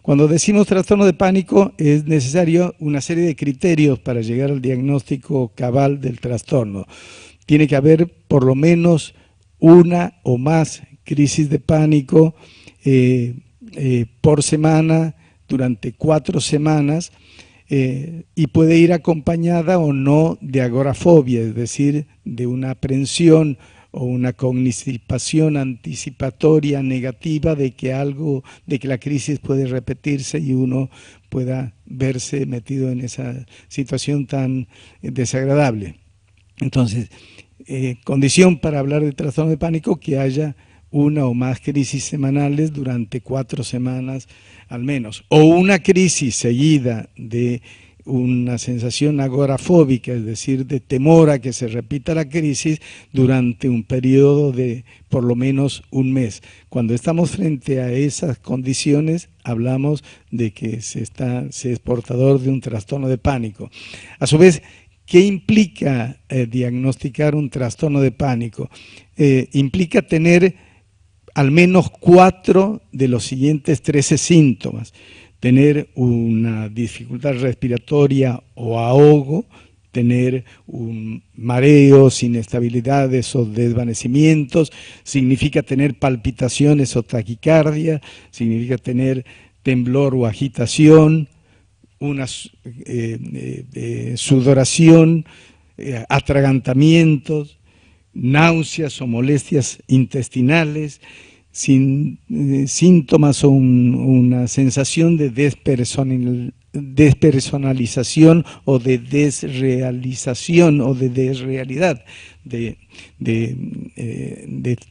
Cuando decimos trastorno de pánico, es necesario una serie de criterios para llegar al diagnóstico cabal del trastorno. Tiene que haber por lo menos una o más crisis de pánico por semana durante 4 semanas, y puede ir acompañada o no de agorafobia, es decir, de una aprensión o una cognición anticipatoria negativa de que la crisis puede repetirse y uno pueda verse metido en esa situación tan desagradable. Entonces, condición para hablar de trastorno de pánico, que haya una o más crisis semanales durante 4 semanas al menos, o una crisis seguida de una sensación agorafóbica, es decir, de temor a que se repita la crisis durante un periodo de por lo menos un mes. Cuando estamos frente a esas condiciones, hablamos de que se es portador de un trastorno de pánico. A su vez, ¿qué implica diagnosticar un trastorno de pánico? Implica tener al menos 4 de los siguientes 13 síntomas. Tener una dificultad respiratoria o ahogo, tener un mareos, inestabilidades o desvanecimientos, significa tener palpitaciones o taquicardia, significa tener temblor o agitación, una sudoración, atragantamientos, náuseas o molestias intestinales, síntomas o una sensación de despersonalización o de desrealización o de desrealidad, de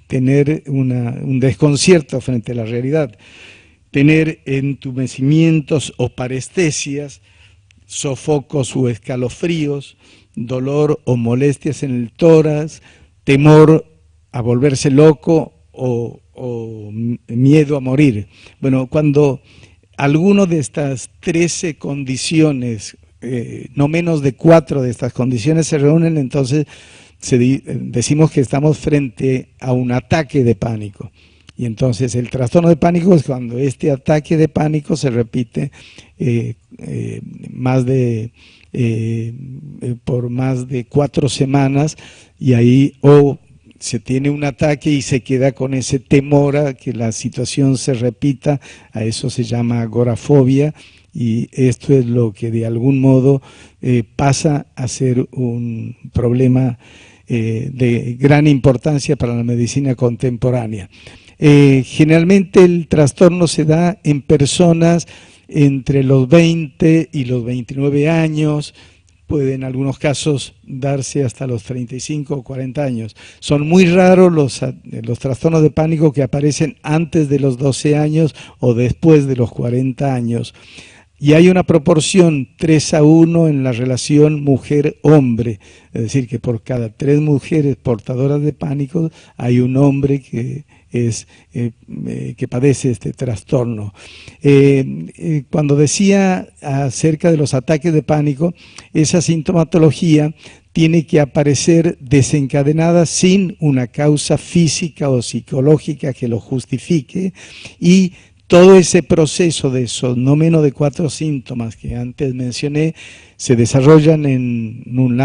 tener un desconcierto frente a la realidad, tener entumecimientos o parestesias, sofocos o escalofríos, dolor o molestias en el tórax, temor a volverse loco o miedo a morir. Bueno, cuando alguno de estas 13 condiciones, no menos de 4 de estas condiciones se reúnen, entonces decimos que estamos frente a un ataque de pánico. Y entonces el trastorno de pánico es cuando este ataque de pánico se repite por más de 4 semanas, y ahí se tiene un ataque y se queda con ese temor a que la situación se repita. A eso se llama agorafobia, y esto es lo que de algún modo pasa a ser un problema de gran importancia para la medicina contemporánea. Generalmente el trastorno se da en personas entre los 20 y los 29 años, puede en algunos casos darse hasta los 35 o 40 años. Son muy raros los trastornos de pánico que aparecen antes de los 12 años o después de los 40 años. Y hay una proporción 3:1 en la relación mujer-hombre, es decir, que por cada 3 mujeres portadoras de pánico hay un hombre que padece este trastorno. Cuando decía acerca de los ataques de pánico, esa sintomatología tiene que aparecer desencadenada sin una causa física o psicológica que lo justifique, y todo ese proceso de esos no menos de 4 síntomas que antes mencioné se desarrollan en un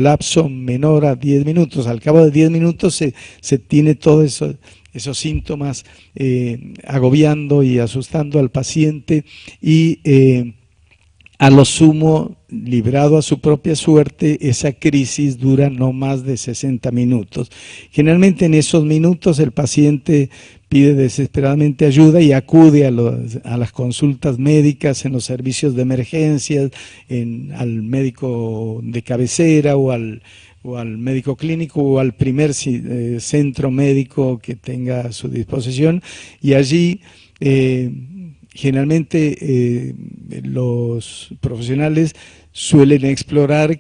lapso menor a 10 minutos. Al cabo de 10 minutos se tiene todos esos síntomas agobiando y asustando al paciente, y a lo sumo, librado a su propia suerte, esa crisis dura no más de 60 minutos. Generalmente en esos minutos el paciente pide desesperadamente ayuda y acude a las consultas médicas en los servicios de emergencias, al médico de cabecera o al médico clínico o al primer centro médico que tenga a su disposición, y allí generalmente los profesionales suelen explorar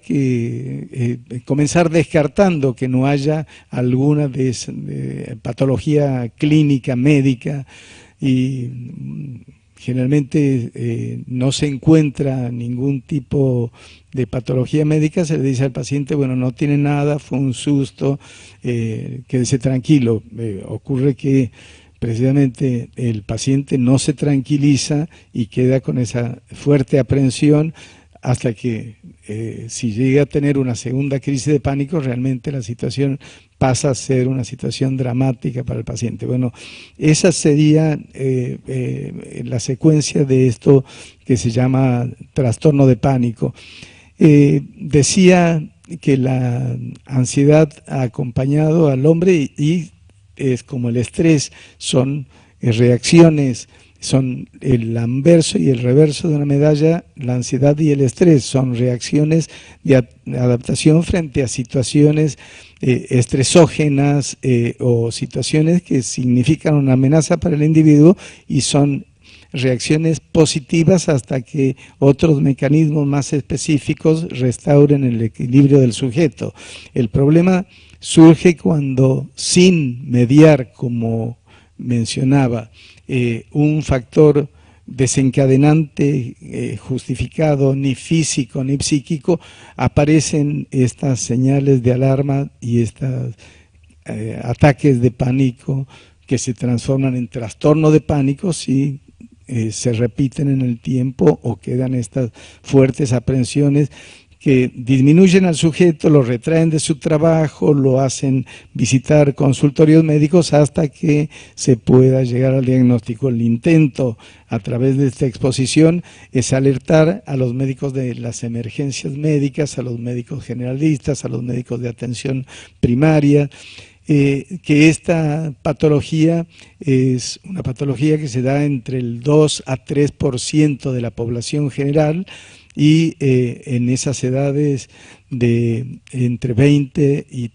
comenzar descartando que no haya alguna de patología clínica, médica, y generalmente no se encuentra ningún tipo de patología médica. Se le dice al paciente, bueno, no tiene nada, fue un susto, quédese tranquilo. Ocurre que precisamente el paciente no se tranquiliza y queda con esa fuerte aprensión hasta que si llega a tener una segunda crisis de pánico, realmente la situación pasa a ser una situación dramática para el paciente. Bueno, esa sería la secuencia de esto que se llama trastorno de pánico. Decía que la ansiedad ha acompañado al hombre y es como el estrés, son reacciones, son el anverso y el reverso de una medalla. La ansiedad y el estrés son reacciones de adaptación frente a situaciones estresógenas o situaciones que significan una amenaza para el individuo y son reacciones positivas hasta que otros mecanismos más específicos restauren el equilibrio del sujeto. El problema surge cuando, sin mediar, como mencionaba, un factor desencadenante justificado, ni físico ni psíquico, aparecen estas señales de alarma y estos ataques de pánico que se transforman en trastorno de pánico si se repiten en el tiempo o quedan estas fuertes aprensiones que disminuyen al sujeto, lo retraen de su trabajo, lo hacen visitar consultorios médicos hasta que se pueda llegar al diagnóstico. El intento a través de esta exposición es alertar a los médicos de las emergencias médicas, a los médicos generalistas, a los médicos de atención primaria, que esta patología es una patología que se da entre el 2 a 3% de la población general y en esas edades de entre 20 y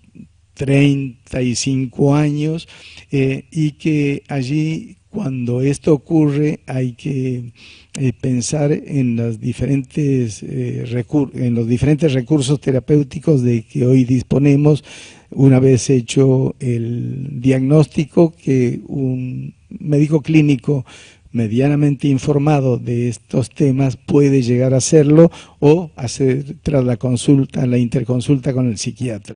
35 años y que allí cuando esto ocurre hay que pensar en los diferentes recursos terapéuticos de que hoy disponemos una vez hecho el diagnóstico, que un médico clínico medianamente informado de estos temas puede llegar a hacerlo o hacer tras la consulta, la interconsulta con el psiquiatra.